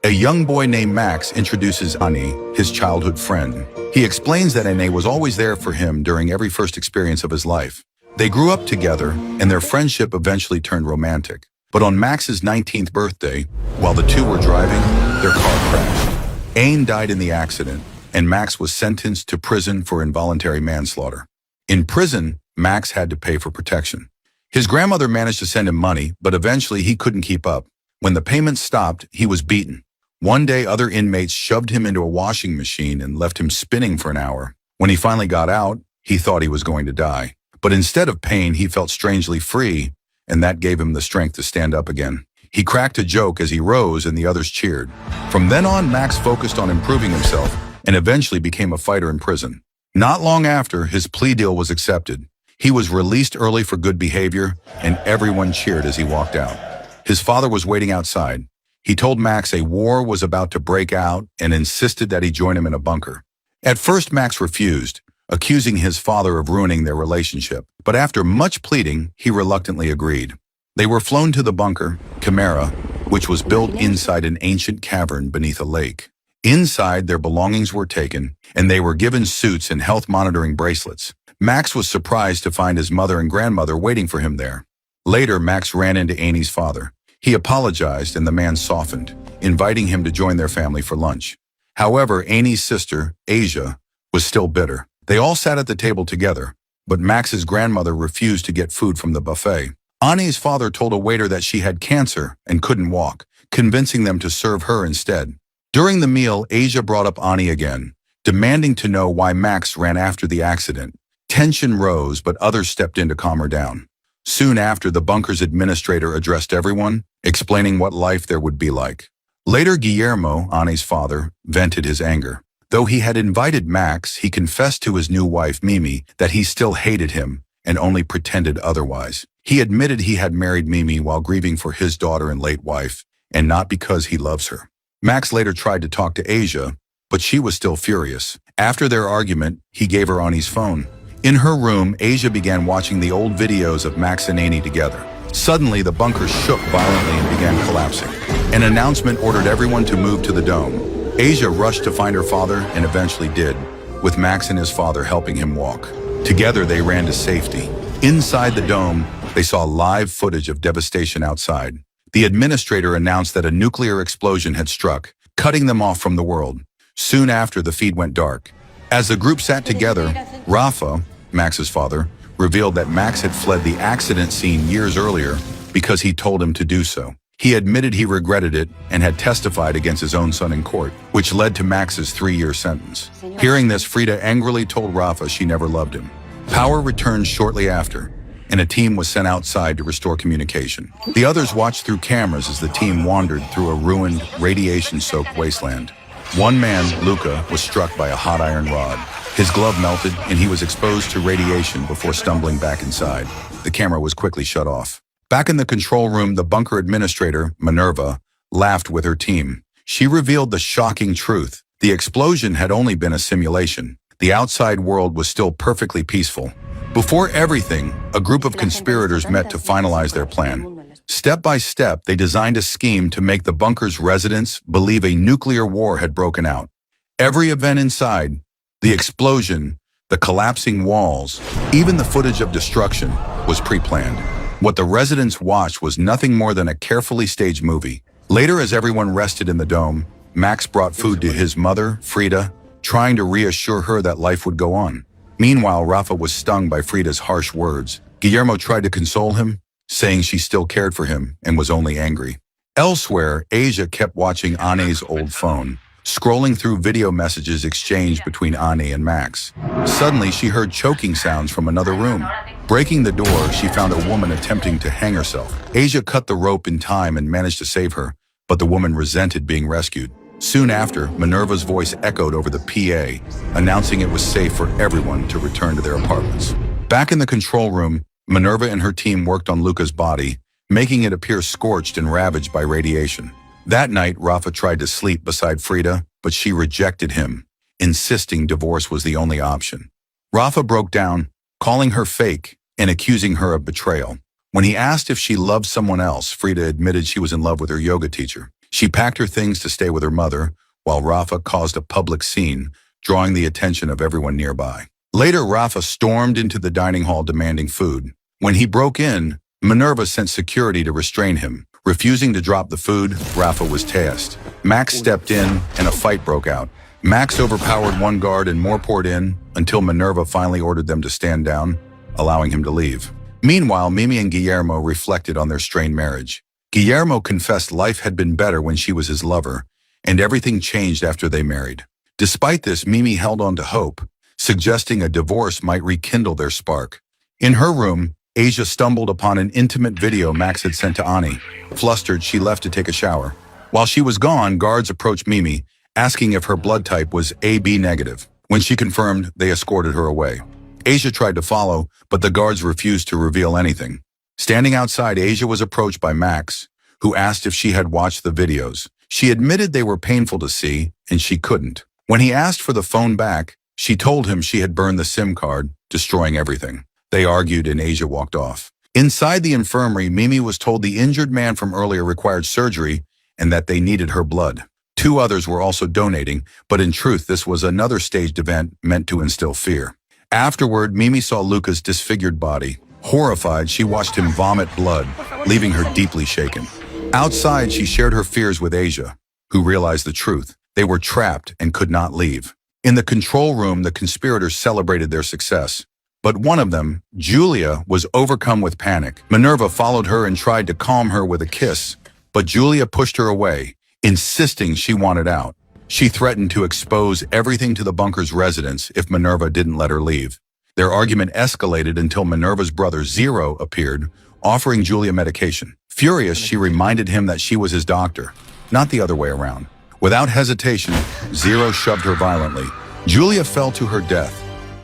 A young boy named Max introduces Ani, his childhood friend. He explains that Ane was always there for him during every first experience of his life. They grew up together, and their friendship eventually turned romantic. But on Max's 19th birthday, while the two were driving, their car crashed. Ane died in the accident, and Max was sentenced to prison for involuntary manslaughter. In prison, Max had to pay for protection. His grandmother managed to send him money, but eventually he couldn't keep up. When the payments stopped, he was beaten. One day, other inmates shoved him into a washing machine and left him spinning for an hour. When he finally got out, he thought he was going to die. But instead of pain, he felt strangely free, and that gave him the strength to stand up again. He cracked a joke as he rose and the others cheered. From then on, Max focused on improving himself and eventually became a fighter in prison. Not long after, his plea deal was accepted. He was released early for good behavior, and everyone cheered as he walked out. His father was waiting outside. He told Max a war was about to break out and insisted that he join him in a bunker. At first, Max refused, accusing his father of ruining their relationship. But after much pleading, he reluctantly agreed. They were flown to the bunker, Chimera, which was built inside an ancient cavern beneath a lake. Inside, their belongings were taken, and they were given suits and health monitoring bracelets. Max was surprised to find his mother and grandmother waiting for him there. Later, Max ran into Anie's father. He apologized, and the man softened, inviting him to join their family for lunch. However, Anie's sister, Asia, was still bitter. They all sat at the table together, but Max's grandmother refused to get food from the buffet. Anie's father told a waiter that she had cancer and couldn't walk, convincing them to serve her instead. During the meal, Asia brought up Anie again, demanding to know why Max ran after the accident. Tension rose, but others stepped in to calm her down. Soon after, the bunker's administrator addressed everyone, explaining what life there would be like. Later, Guillermo, Anie's father, vented his anger. Though he had invited Max, he confessed to his new wife, Mimi, that he still hated him and only pretended otherwise. He admitted he had married Mimi while grieving for his daughter and late wife, and not because he loves her. Max later tried to talk to Asia, but she was still furious. After their argument, he gave her Anie's phone. In her room, Asia began watching the old videos of Max and Anie together. Suddenly, the bunker shook violently and began collapsing. An announcement ordered everyone to move to the dome. Asia rushed to find her father and eventually did, with Max and his father helping him walk. Together, they ran to safety. Inside the dome, they saw live footage of devastation outside. The administrator announced that a nuclear explosion had struck, cutting them off from the world. Soon after, the feed went dark. As the group sat together, Rafa, Max's father, revealed that Max had fled the accident scene years earlier because he told him to do so. He admitted he regretted it and had testified against his own son in court, which led to Max's 3-year sentence. Hearing this, Frida angrily told Rafa she never loved him. Power returned shortly after, and a team was sent outside to restore communication. The others watched through cameras as the team wandered through a ruined, radiation-soaked wasteland. One man, Luca, was struck by a hot iron rod. His glove melted, and he was exposed to radiation before stumbling back inside. The camera was quickly shut off. Back in the control room, the bunker administrator, Minerva, laughed with her team. She revealed the shocking truth. The explosion had only been a simulation. The outside world was still perfectly peaceful. Before everything, a group of conspirators met to finalize their plan. Step by step, they designed a scheme to make the bunker's residents believe a nuclear war had broken out. Every event inside, the explosion, the collapsing walls, even the footage of destruction, was pre-planned. What the residents watched was nothing more than a carefully staged movie. Later, as everyone rested in the dome, Max brought food to his mother, Frida, trying to reassure her that life would go on. Meanwhile, Rafa was stung by Frida's harsh words. Guillermo tried to console him, saying she still cared for him and was only angry. Elsewhere, Asia kept watching Anie's old phone, scrolling through video messages exchanged between Anie and Max. Suddenly, she heard choking sounds from another room. Breaking the door, she found a woman attempting to hang herself. Asia cut the rope in time and managed to save her, but the woman resented being rescued. Soon after, Minerva's voice echoed over the PA, announcing it was safe for everyone to return to their apartments. Back in the control room, Minerva and her team worked on Luca's body, making it appear scorched and ravaged by radiation. That night, Rafa tried to sleep beside Frida, but she rejected him, insisting divorce was the only option. Rafa broke down, calling her fake and accusing her of betrayal. When he asked if she loved someone else, Frida admitted she was in love with her yoga teacher. She packed her things to stay with her mother, while Rafa caused a public scene, drawing the attention of everyone nearby. Later, Rafa stormed into the dining hall demanding food. When he broke in, Minerva sent security to restrain him. Refusing to drop the food, Rafa was tased. Max stepped in, and a fight broke out. Max overpowered one guard and more poured in, until Minerva finally ordered them to stand down, allowing him to leave. Meanwhile, Mimi and Guillermo reflected on their strained marriage. Guillermo confessed life had been better when she was his lover, and everything changed after they married. Despite this, Mimi held on to hope, suggesting a divorce might rekindle their spark. In her room, Asia stumbled upon an intimate video Max had sent to Ani. Flustered, she left to take a shower. While she was gone, guards approached Mimi, asking if her blood type was AB negative. When she confirmed, they escorted her away. Asia tried to follow, but the guards refused to reveal anything. Standing outside, Asia was approached by Max, who asked if she had watched the videos. She admitted they were painful to see, and she couldn't. When he asked for the phone back, she told him she had burned the SIM card, destroying everything. They argued and Asia walked off. Inside the infirmary, Mimi was told the injured man from earlier required surgery and that they needed her blood. 2 others were also donating, but in truth, this was another staged event meant to instill fear. Afterward, Mimi saw Luca's disfigured body. Horrified, she watched him vomit blood, leaving her deeply shaken. Outside, she shared her fears with Asia, who realized the truth. They were trapped and could not leave. In the control room, the conspirators celebrated their success. But one of them, Julia, was overcome with panic. Minerva followed her and tried to calm her with a kiss, but Julia pushed her away, insisting she wanted out. She threatened to expose everything to the bunker's residents if Minerva didn't let her leave. Their argument escalated until Minerva's brother Zero appeared, offering Julia medication. Furious, she reminded him that she was his doctor, not the other way around. Without hesitation, Zero shoved her violently. Julia fell to her death.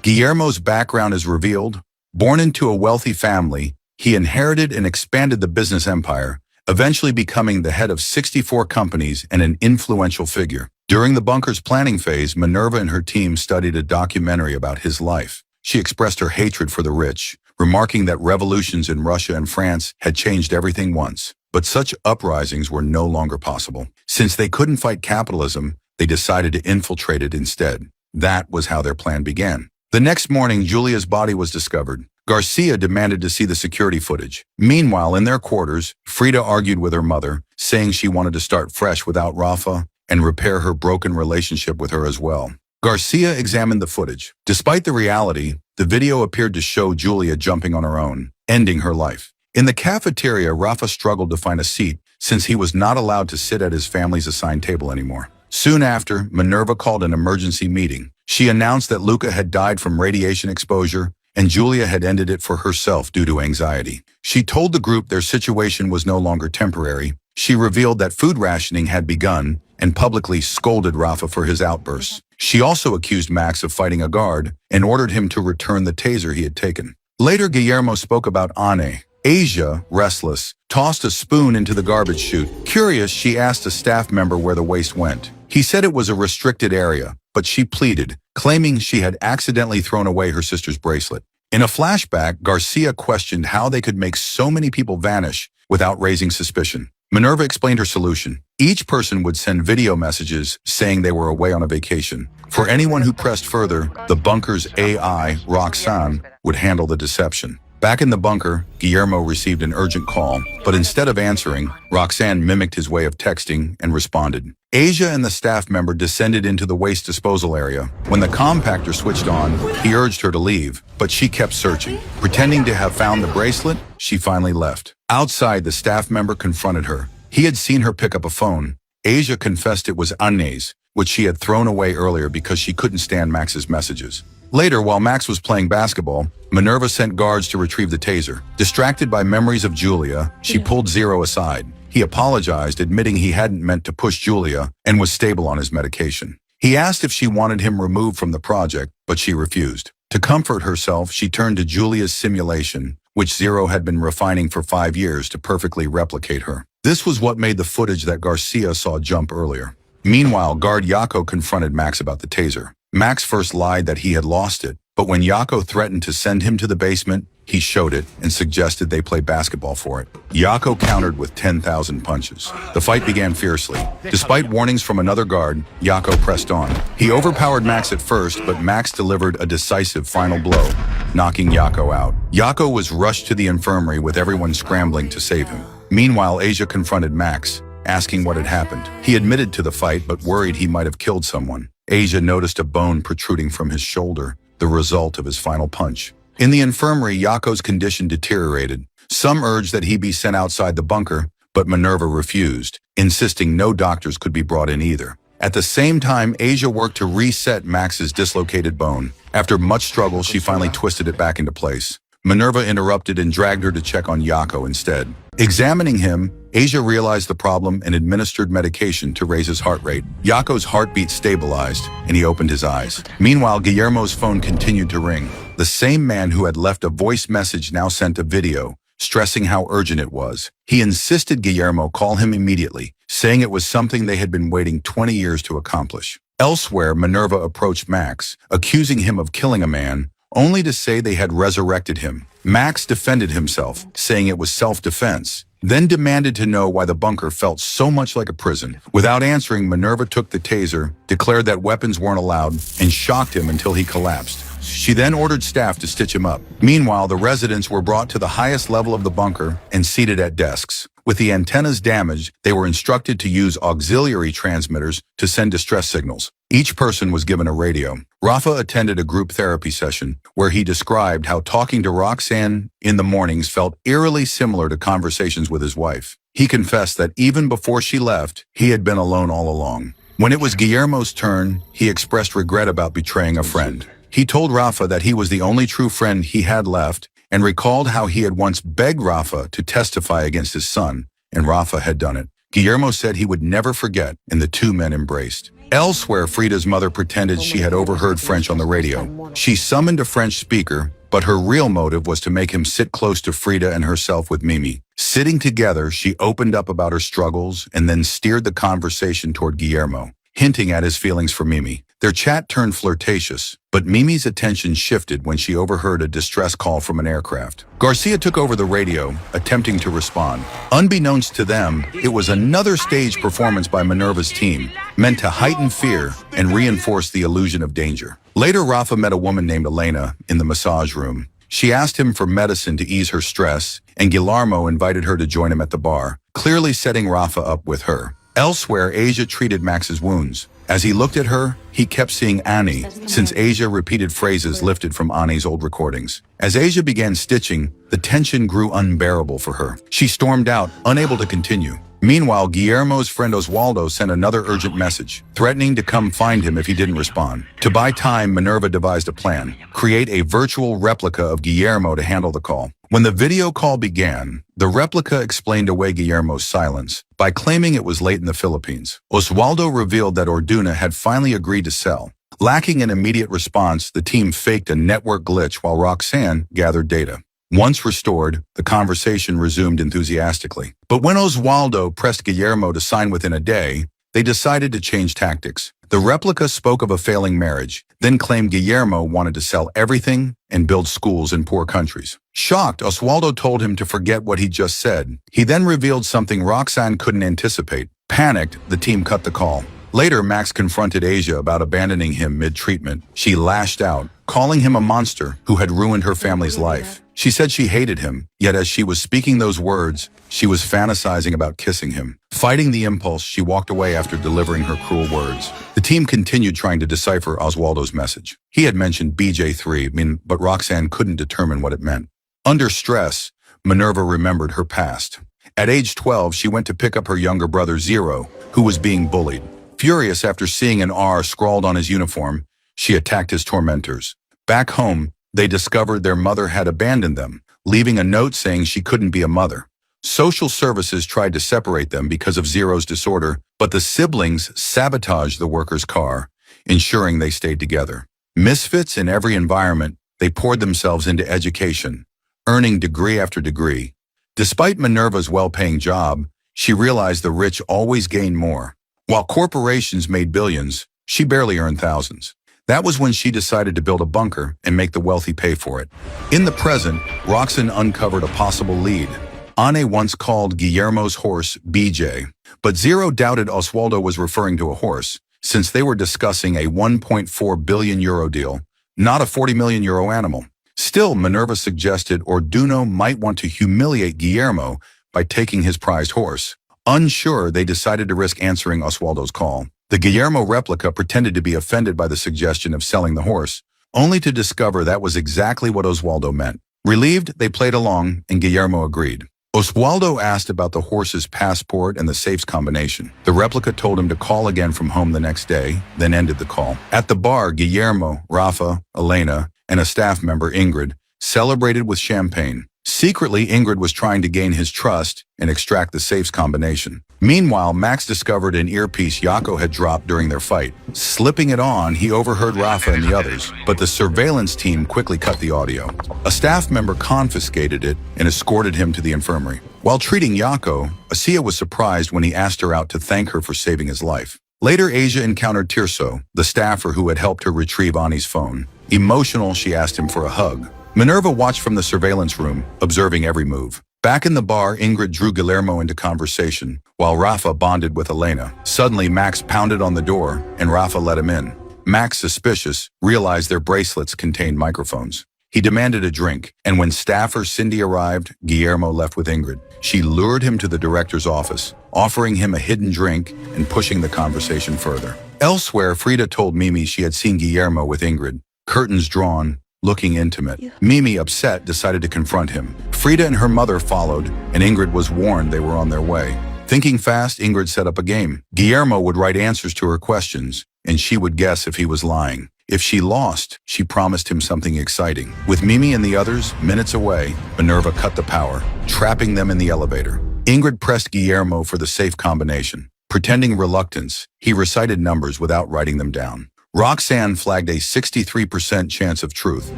Guillermo's background is revealed. Born into a wealthy family, he inherited and expanded the business empire, eventually becoming the head of 64 companies and an influential figure. During the bunker's planning phase, Minerva and her team studied a documentary about his life. She expressed her hatred for the rich, remarking that revolutions in Russia and France had changed everything once. But such uprisings were no longer possible. Since they couldn't fight capitalism, they decided to infiltrate it instead. That was how their plan began. The next morning, Julia's body was discovered. Garcia demanded to see the security footage. Meanwhile, in their quarters, Frida argued with her mother, saying she wanted to start fresh without Rafa and repair her broken relationship with her as well. Garcia examined the footage. Despite the reality, the video appeared to show Julia jumping on her own, ending her life. In the cafeteria, Rafa struggled to find a seat since he was not allowed to sit at his family's assigned table anymore. Soon after, Minerva called an emergency meeting. She announced that Luca had died from radiation exposure and Julia had ended it for herself due to anxiety. She told the group their situation was no longer temporary. She revealed that food rationing had begun and publicly scolded Rafa for his outbursts. She also accused Max of fighting a guard and ordered him to return the taser he had taken. Later, Guillermo spoke about Anne. Asia, restless, tossed a spoon into the garbage chute. Curious, she asked a staff member where the waste went. He said it was a restricted area, but she pleaded, claiming she had accidentally thrown away her sister's bracelet. In a flashback, Garcia questioned how they could make so many people vanish without raising suspicion. Minerva explained her solution. Each person would send video messages saying they were away on a vacation. For anyone who pressed further, the bunker's AI, Roxanne, would handle the deception. Back in the bunker, Guillermo received an urgent call, but instead of answering, Roxanne mimicked his way of texting and responded. Asia and the staff member descended into the waste disposal area. When the compactor switched on, he urged her to leave, but she kept searching. Pretending to have found the bracelet, she finally left. Outside, the staff member confronted her. He had seen her pick up a phone. Asia confessed it was Anne's, which she had thrown away earlier because she couldn't stand Max's messages. Later, while Max was playing basketball, Minerva sent guards to retrieve the taser. Distracted by memories of Julia, she pulled Zero aside. He apologized, admitting he hadn't meant to push Julia and was stable on his medication. He asked if she wanted him removed from the project, but she refused. To comfort herself, she turned to Julia's simulation, which Zero had been refining for 5 years to perfectly replicate her. This was what made the footage that Garcia saw jump earlier. Meanwhile, guard Yako confronted Max about the taser. Max first lied that he had lost it, But when Yako threatened to send him to the basement, he showed it and suggested they play basketball for it. Yako countered with 10,000 punches. The fight began fiercely. Despite warnings from another guard, Yako pressed on. He overpowered Max at first, but Max delivered a decisive final blow, knocking Yako out. Yako was rushed to the infirmary with everyone scrambling to save him. Meanwhile, Asia confronted Max, asking what had happened. He admitted to the fight, but worried he might have killed someone. Asia noticed a bone protruding from his shoulder, the result of his final punch. In the infirmary, Yako's condition deteriorated. Some urged that he be sent outside the bunker, but Minerva refused, insisting no doctors could be brought in either. At the same time, Asia worked to reset Max's dislocated bone. After much struggle, she finally twisted it back into place. Minerva interrupted and dragged her to check on Yako instead. Examining him, Asia realized the problem and administered medication to raise his heart rate. Yako's heartbeat stabilized, and he opened his eyes. Meanwhile, Guillermo's phone continued to ring. The same man who had left a voice message now sent a video, stressing how urgent it was. He insisted Guillermo call him immediately, saying it was something they had been waiting 20 years to accomplish. Elsewhere, Minerva approached Max, accusing him of killing a man, only to say they had resurrected him. Max defended himself, saying it was self-defense, then demanded to know why the bunker felt so much like a prison. Without answering, Minerva took the taser, declared that weapons weren't allowed, and shocked him until he collapsed. She then ordered staff to stitch him up. Meanwhile, the residents were brought to the highest level of the bunker and seated at desks. With the antennas damaged, they were instructed to use auxiliary transmitters to send distress signals. Each person was given a radio. Rafa attended a group therapy session where he described how talking to Roxanne in the mornings felt eerily similar to conversations with his wife. He confessed that even before she left, he had been alone all along. When it was Guillermo's turn, he expressed regret about betraying a friend. He told Rafa that he was the only true friend he had left and recalled how he had once begged Rafa to testify against his son, and Rafa had done it. Guillermo said he would never forget, and the two men embraced. Elsewhere, Frida's mother pretended she had overheard French on the radio. She summoned a French speaker, but her real motive was to make him sit close to Frida and herself with Mimi. Sitting together, she opened up about her struggles and then steered the conversation toward Guillermo, hinting at his feelings for Mimi. Their chat turned flirtatious, but Mimi's attention shifted when she overheard a distress call from an aircraft. Garcia took over the radio, attempting to respond. Unbeknownst to them, it was another stage performance by Minerva's team, meant to heighten fear and reinforce the illusion of danger. Later, Rafa met a woman named Elena in the massage room. She asked him for medicine to ease her stress, and Guillermo invited her to join him at the bar, clearly setting Rafa up with her. Elsewhere, Asia treated Max's wounds. As he looked at her, he kept seeing Annie, since Asia repeated phrases lifted from Annie's old recordings. As Asia began stitching, the tension grew unbearable for her. She stormed out, unable to continue. Meanwhile, Guillermo's friend Oswaldo sent another urgent message, threatening to come find him if he didn't respond. To buy time, Minerva devised a plan: create a virtual replica of Guillermo to handle the call. When the video call began, the replica explained away Guillermo's silence by claiming it was late in the Philippines. Oswaldo revealed that Orduna had finally agreed to sell. Lacking an immediate response, the team faked a network glitch while Roxanne gathered data. Once restored, the conversation resumed enthusiastically. But when Oswaldo pressed Guillermo to sign within a day, they decided to change tactics. The replica spoke of a failing marriage, then claimed Guillermo wanted to sell everything and build schools in poor countries. Shocked, Oswaldo told him to forget what he just said. He then revealed something Roxanne couldn't anticipate. Panicked, the team cut the call. Later, Max confronted Asia about abandoning him mid-treatment. She lashed out, calling him a monster who had ruined her family's life. She said she hated him, yet as she was speaking those words, she was fantasizing about kissing him. Fighting the impulse, she walked away after delivering her cruel words. The team continued trying to decipher Oswaldo's message. He had mentioned BJ3, but Roxanne couldn't determine what it meant. Under stress, Minerva remembered her past. At age 12, she went to pick up her younger brother Zero, who was being bullied. Furious after seeing an R scrawled on his uniform, she attacked his tormentors. Back home, they discovered their mother had abandoned them, leaving a note saying she couldn't be a mother. Social services tried to separate them because of Zero's disorder, but the siblings sabotaged the worker's car, ensuring they stayed together. Misfits in every environment, they poured themselves into education, earning degree after degree. Despite Minerva's well-paying job, she realized the rich always gain more. While corporations made billions, she barely earned thousands. That was when she decided to build a bunker and make the wealthy pay for it. In the present, Roxanne uncovered a possible lead. Anne once called Guillermo's horse BJ, but Zero doubted Oswaldo was referring to a horse, since they were discussing a 1.4 billion euro deal, not a 40 million euro animal. Still, Minerva suggested Orduno might want to humiliate Guillermo by taking his prized horse. Unsure, they decided to risk answering Oswaldo's call. The Guillermo replica pretended to be offended by the suggestion of selling the horse, only to discover that was exactly what Oswaldo meant. Relieved, they played along, and Guillermo agreed. Oswaldo asked about the horse's passport and the safe's combination. The replica told him to call again from home the next day, then ended the call. At the bar, Guillermo, Rafa, Elena, and a staff member, Ingrid, celebrated with champagne. Secretly, Ingrid was trying to gain his trust and extract the safe's combination. Meanwhile, Max discovered an earpiece Jaco had dropped during their fight. Slipping it on, he overheard Rafa and the others, but the surveillance team quickly cut the audio. A staff member confiscated it and escorted him to the infirmary. While treating Jaco, Asia was surprised when he asked her out to thank her for saving his life. Later, Asia encountered Tirso, the staffer who had helped her retrieve Ani's phone. Emotional, she asked him for a hug. Minerva watched from the surveillance room, observing every move. Back in the bar, Ingrid drew Guillermo into conversation, while Rafa bonded with Elena. Suddenly, Max pounded on the door, and Rafa let him in. Max, suspicious, realized their bracelets contained microphones. He demanded a drink, and when staffer Cindy arrived, Guillermo left with Ingrid. She lured him to the director's office, offering him a hidden drink and pushing the conversation further. Elsewhere, Frida told Mimi she had seen Guillermo with Ingrid. Curtains drawn, looking intimate. Mimi, upset, decided to confront him. Frida and her mother followed, and Ingrid was warned they were on their way. Thinking fast, Ingrid set up a game. Guillermo would write answers to her questions, and she would guess if he was lying. If she lost, she promised him something exciting. With Mimi and the others minutes away, Minerva cut the power, trapping them in the elevator. Ingrid pressed Guillermo for the safe combination. Pretending reluctance, he recited numbers without writing them down. Roxanne flagged a 63% chance of truth.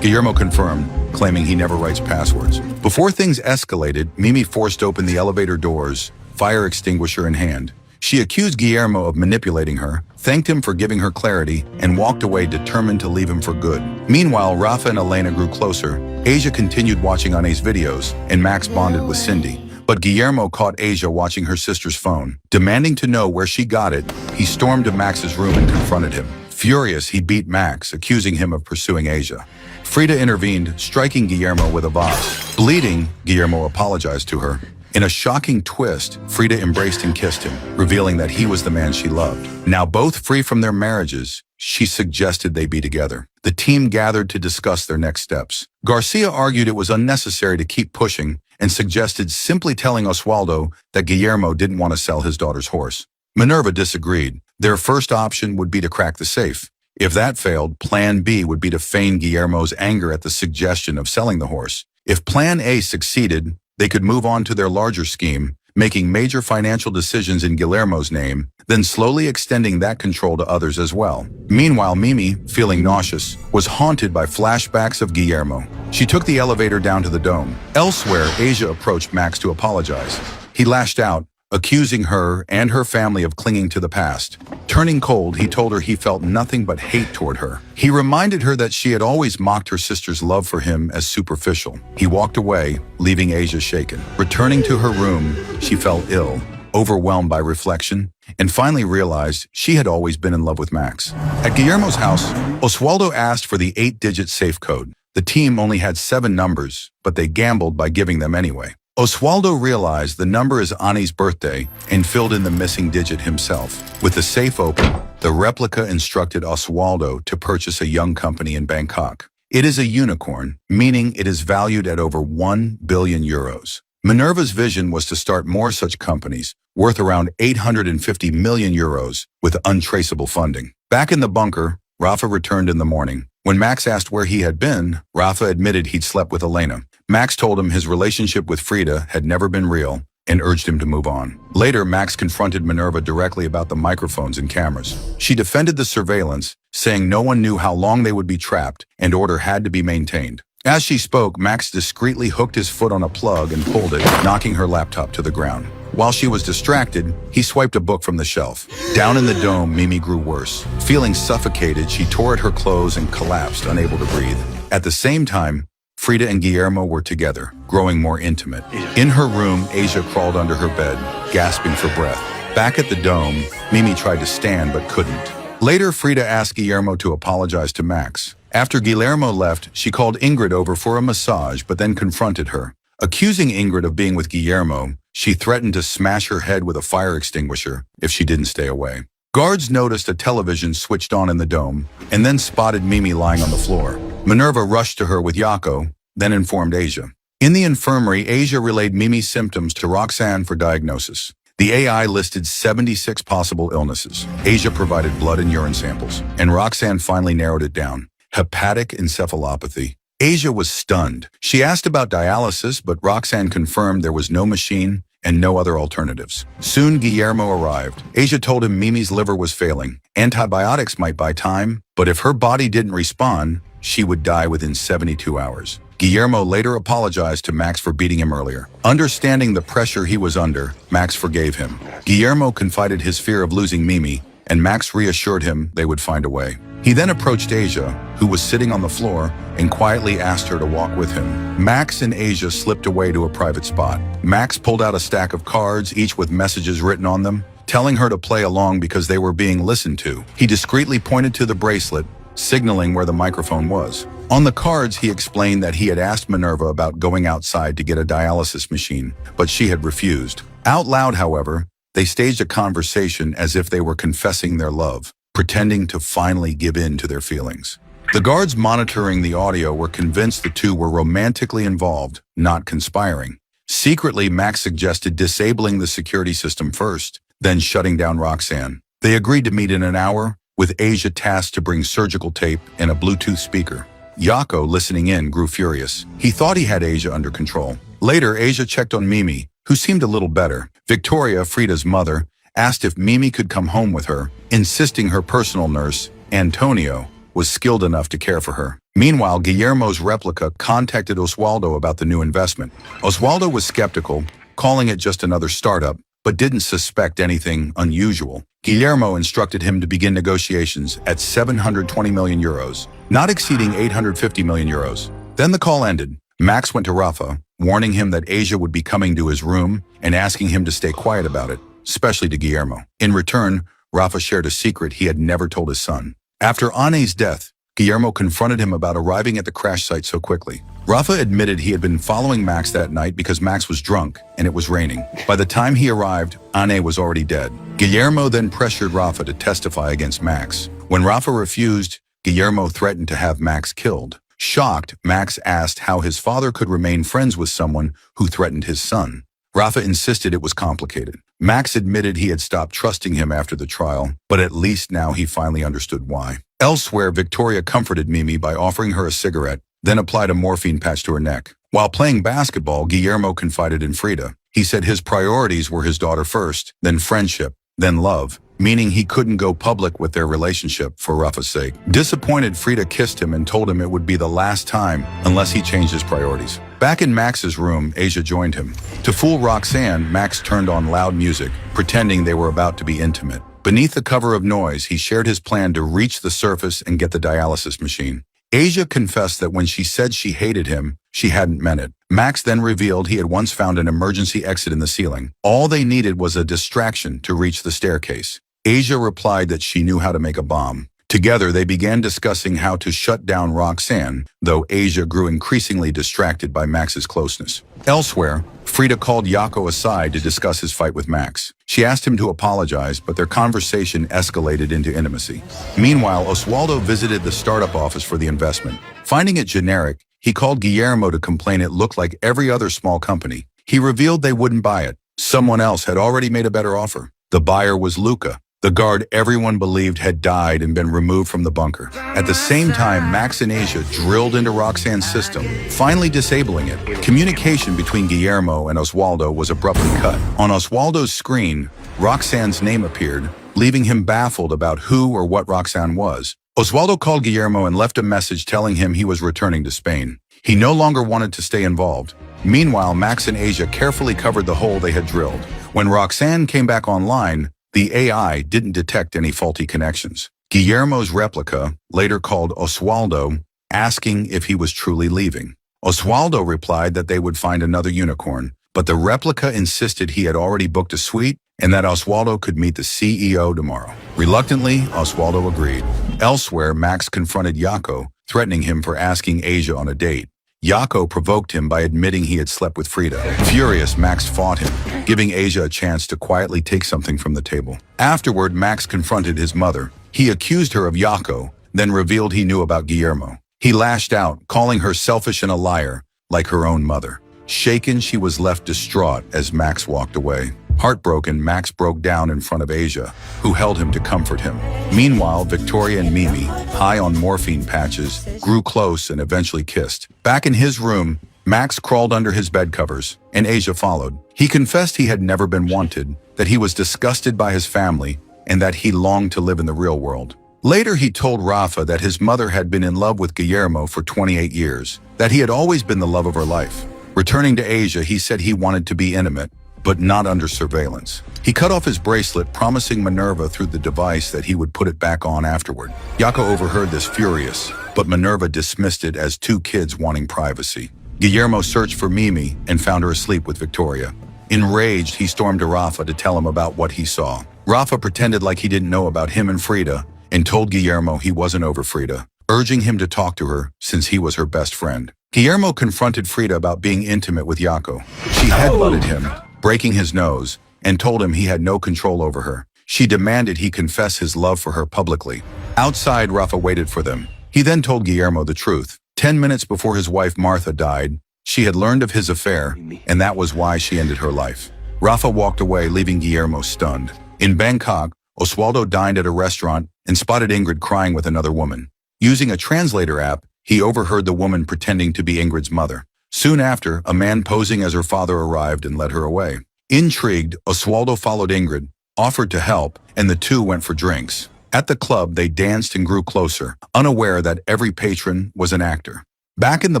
Guillermo confirmed, claiming he never writes passwords. Before things escalated, Mimi forced open the elevator doors, fire extinguisher in hand. She accused Guillermo of manipulating her, thanked him for giving her clarity, and walked away determined to leave him for good. Meanwhile, Rafa and Elena grew closer. Asia continued watching Ane's videos, and Max bonded with Cindy. But Guillermo caught Asia watching her sister's phone. Demanding to know where she got it, he stormed to Max's room and confronted him. Furious, he beat Max, accusing him of pursuing Asia. Frida intervened, striking Guillermo with a vase. Bleeding, Guillermo apologized to her. In a shocking twist, Frida embraced and kissed him, revealing that he was the man she loved. Now both free from their marriages, she suggested they be together. The team gathered to discuss their next steps. Garcia argued it was unnecessary to keep pushing and suggested simply telling Oswaldo that Guillermo didn't want to sell his daughter's horse. Minerva disagreed. Their first option would be to crack the safe. If that failed, Plan B would be to feign Guillermo's anger at the suggestion of selling the horse. If Plan A succeeded, they could move on to their larger scheme, making major financial decisions in Guillermo's name, then slowly extending that control to others as well. Meanwhile, Mimi, feeling nauseous, was haunted by flashbacks of Guillermo. She took the elevator down to the dome. Elsewhere, Asia approached Max to apologize. He lashed out, accusing her and her family of clinging to the past. Turning cold, he told her he felt nothing but hate toward her. He reminded her that she had always mocked her sister's love for him as superficial. He walked away, leaving Asia shaken. Returning to her room, she felt ill, overwhelmed by reflection, and finally realized she had always been in love with Max. At Guillermo's house, Oswaldo asked for the 8-digit safe code. The team only had 7 numbers, but they gambled by giving them anyway. Oswaldo realized the number is Ani's birthday and filled in the missing digit himself. With the safe open, the replica instructed Oswaldo to purchase a young company in Bangkok. It is a unicorn, meaning it is valued at over 1 billion euros. Minerva's vision was to start more such companies, worth around 850 million euros, with untraceable funding. Back in the bunker, Rafa returned in the morning. When Max asked where he had been, Rafa admitted he'd slept with Elena. Max told him his relationship with Frida had never been real and urged him to move on. Later, Max confronted Minerva directly about the microphones and cameras. She defended the surveillance, saying no one knew how long they would be trapped and order had to be maintained. As she spoke, Max discreetly hooked his foot on a plug and pulled it, knocking her laptop to the ground. While she was distracted, he swiped a book from the shelf. Down in the dome, Mimi grew worse. Feeling suffocated, she tore at her clothes and collapsed, unable to breathe. At the same time, Frida and Guillermo were together, growing more intimate. In her room, Asia crawled under her bed, gasping for breath. Back at the dome, Mimi tried to stand but couldn't. Later, Frida asked Guillermo to apologize to Max. After Guillermo left, she called Ingrid over for a massage but then confronted her. Accusing Ingrid of being with Guillermo, she threatened to smash her head with a fire extinguisher if she didn't stay away. Guards noticed a television switched on in the dome and then spotted Mimi lying on the floor. Minerva rushed to her with Jaco, then informed Asia. In the infirmary, Asia relayed Mimi's symptoms to Roxanne for diagnosis. The AI listed 76 possible illnesses. Asia provided blood and urine samples, and Roxanne finally narrowed it down: hepatic encephalopathy. Asia was stunned. She asked about dialysis, but Roxanne confirmed there was no machine and no other alternatives. Soon, Guillermo arrived. Asia told him Mimi's liver was failing. Antibiotics might buy time, but if her body didn't respond, she would die within 72 hours. Guillermo later apologized to Max for beating him earlier. Understanding the pressure he was under, Max forgave him. Guillermo confided his fear of losing Mimi, and Max reassured him they would find a way. He then approached Asia, who was sitting on the floor, and quietly asked her to walk with him. Max and Asia slipped away to a private spot. Max pulled out a stack of cards, each with messages written on them, telling her to play along because they were being listened to. He discreetly pointed to the bracelet, signaling where the microphone was. On the cards, he explained that he had asked Minerva about going outside to get a dialysis machine, but she had refused. Out loud, however, they staged a conversation as if they were confessing their love, pretending to finally give in to their feelings. The guards monitoring the audio were convinced the two were romantically involved, not conspiring. Secretly, Max suggested disabling the security system first, then shutting down Roxanne. They agreed to meet in an hour, with Asia tasked to bring surgical tape and a Bluetooth speaker. Jaco, listening in, grew furious. He thought he had Asia under control. Later, Asia checked on Mimi, who seemed a little better. Victoria, Frida's mother, asked if Mimi could come home with her, insisting her personal nurse, Antonio, was skilled enough to care for her. Meanwhile, Guillermo's replica contacted Oswaldo about the new investment. Oswaldo was skeptical, calling it just another startup, but didn't suspect anything unusual. Guillermo instructed him to begin negotiations at 720 million euros, not exceeding 850 million euros. Then the call ended. Max went to Rafa, warning him that Asia would be coming to his room and asking him to stay quiet about it, especially to Guillermo. In return, Rafa shared a secret he had never told his son. After Ane's death, Guillermo confronted him about arriving at the crash site so quickly. Rafa admitted he had been following Max that night because Max was drunk and it was raining. By the time he arrived, Ane was already dead. Guillermo then pressured Rafa to testify against Max. When Rafa refused, Guillermo threatened to have Max killed. Shocked, Max asked how his father could remain friends with someone who threatened his son. Rafa insisted it was complicated. Max admitted he had stopped trusting him after the trial, but at least now he finally understood why. Elsewhere, Victoria comforted Mimi by offering her a cigarette, then applied a morphine patch to her neck. While playing basketball, Guillermo confided in Frida. He said his priorities were his daughter first, then friendship, then love, meaning he couldn't go public with their relationship for Rafa's sake. Disappointed, Frida kissed him and told him it would be the last time unless he changed his priorities. Back in Max's room, Asia joined him. To fool Roxanne, Max turned on loud music, pretending they were about to be intimate. Beneath the cover of noise, he shared his plan to reach the surface and get the dialysis machine. Asia confessed that when she said she hated him, she hadn't meant it. Max then revealed he had once found an emergency exit in the ceiling. All they needed was a distraction to reach the staircase. Asia replied that she knew how to make a bomb. Together, they began discussing how to shut down Roxanne, though Asia grew increasingly distracted by Max's closeness. Elsewhere, Frida called Jaco aside to discuss his fight with Max. She asked him to apologize, but their conversation escalated into intimacy. Meanwhile, Oswaldo visited the startup office for the investment. Finding it generic, he called Guillermo to complain it looked like every other small company. He revealed they wouldn't buy it. Someone else had already made a better offer. The buyer was Luca, the guard everyone believed had died and been removed from the bunker. At the same time, Max and Asia drilled into Roxanne's system, finally disabling it. Communication between Guillermo and Oswaldo was abruptly cut. On Oswaldo's screen, Roxanne's name appeared, leaving him baffled about who or what Roxanne was. Oswaldo called Guillermo and left a message telling him he was returning to Spain. He no longer wanted to stay involved. Meanwhile, Max and Asia carefully covered the hole they had drilled. When Roxanne came back online, the AI didn't detect any faulty connections. Guillermo's replica, later called Oswaldo, asking if he was truly leaving. Oswaldo replied that they would find another unicorn, but the replica insisted he had already booked a suite and that Oswaldo could meet the CEO tomorrow. Reluctantly, Oswaldo agreed. Elsewhere, Max confronted Jaco, threatening him for asking Asia on a date. Jaco provoked him by admitting he had slept with Frida. Furious, Max fought him, giving Asia a chance to quietly take something from the table. Afterward, Max confronted his mother. He accused her of Jaco, then revealed he knew about Guillermo. He lashed out, calling her selfish and a liar, like her own mother. Shaken, she was left distraught as Max walked away. Heartbroken, Max broke down in front of Asia, who held him to comfort him. Meanwhile, Victoria and Mimi, high on morphine patches, grew close and eventually kissed. Back in his room, Max crawled under his bed covers, and Asia followed. He confessed he had never been wanted, that he was disgusted by his family, and that he longed to live in the real world. Later, he told Rafa that his mother had been in love with Guillermo for 28 years, that he had always been the love of her life. Returning to Asia, he said he wanted to be intimate, but not under surveillance. He cut off his bracelet, promising Minerva through the device that he would put it back on afterward. Jaco overheard this furious, but Minerva dismissed it as two kids wanting privacy. Guillermo searched for Mimi and found her asleep with Victoria. Enraged, he stormed to Rafa to tell him about what he saw. Rafa pretended like he didn't know about him and Frida and told Guillermo he wasn't over Frida, urging him to talk to her since he was her best friend. Guillermo confronted Frida about being intimate with Jaco. She headbutted him, breaking his nose, and told him he had no control over her. She demanded he confess his love for her publicly. Outside, Rafa waited for them. He then told Guillermo the truth. 10 minutes before his wife Martha died, she had learned of his affair, and that was why she ended her life. Rafa walked away, leaving Guillermo stunned. In Bangkok, Oswaldo dined at a restaurant and spotted Ingrid crying with another woman. Using a translator app, he overheard the woman pretending to be Ingrid's mother. Soon after, a man posing as her father arrived and led her away. Intrigued, Oswaldo followed Ingrid, offered to help, and the two went for drinks. At the club, they danced and grew closer, unaware that every patron was an actor. Back in the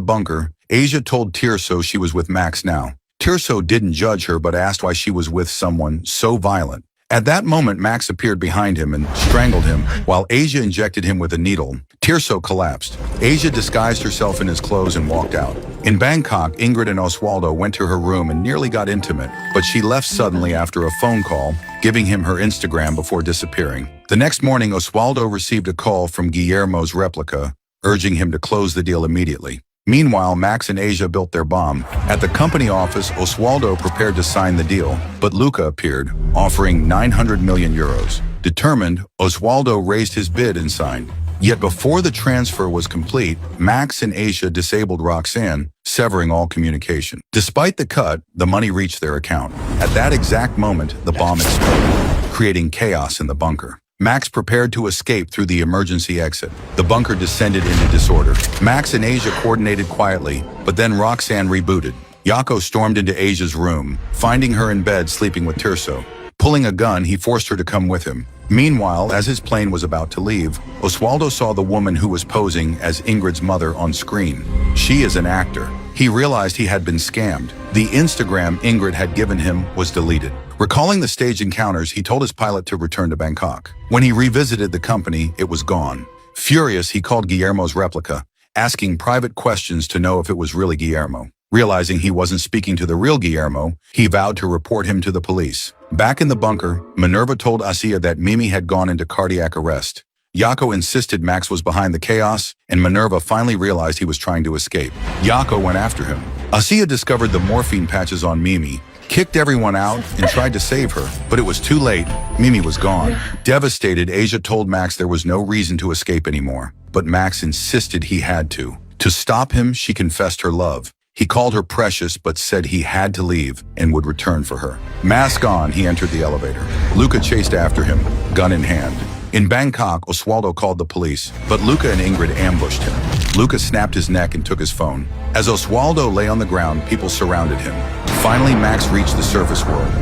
bunker, Asia told Tirso she was with Max now. Tirso didn't judge her but asked why she was with someone so violent. At that moment, Max appeared behind him and strangled him, while Asia injected him with a needle. Tirso collapsed. Asia disguised herself in his clothes and walked out. In Bangkok, Ingrid and Oswaldo went to her room and nearly got intimate, but she left suddenly after a phone call, giving him her Instagram before disappearing. The next morning, Oswaldo received a call from Guillermo's replica, urging him to close the deal immediately. Meanwhile, Max and Asia built their bomb. At the company office, Oswaldo prepared to sign the deal, but Luca appeared, offering 900 million euros. Determined, Oswaldo raised his bid and signed. Yet before the transfer was complete, Max and Asia disabled Roxanne, severing all communication. Despite the cut, the money reached their account. At that exact moment, the bomb exploded, creating chaos in the bunker. Max prepared to escape through the emergency exit. The bunker descended into disorder. Max and Asia coordinated quietly, but then Roxanne rebooted. Jaco stormed into Asia's room, finding her in bed sleeping with Tirso. Pulling a gun, he forced her to come with him. Meanwhile, as his plane was about to leave, Oswaldo saw the woman who was posing as Ingrid's mother on screen. She is an actor. He realized he had been scammed. The Instagram Ingrid had given him was deleted. Recalling the staged encounters, he told his pilot to return to Bangkok. When he revisited the company, it was gone. Furious, he called Guillermo's replica, asking private questions to know if it was really Guillermo. Realizing he wasn't speaking to the real Guillermo, he vowed to report him to the police. Back in the bunker, Minerva told Asia that Mimi had gone into cardiac arrest. Jaco insisted Max was behind the chaos, and Minerva finally realized he was trying to escape. Jaco went after him. Asia discovered the morphine patches on Mimi, kicked everyone out, and tried to save her, but it was too late. Mimi was gone. Devastated, Asia told Max there was no reason to escape anymore, but Max insisted he had to. To stop him, she confessed her love. He called her precious, but said he had to leave and would return for her. Mask on, he entered the elevator. Luca chased after him, gun in hand. In Bangkok, Oswaldo called the police, but Luca and Ingrid ambushed him. Luca snapped his neck and took his phone. As Oswaldo lay on the ground, people surrounded him. Finally, Max reached the surface world.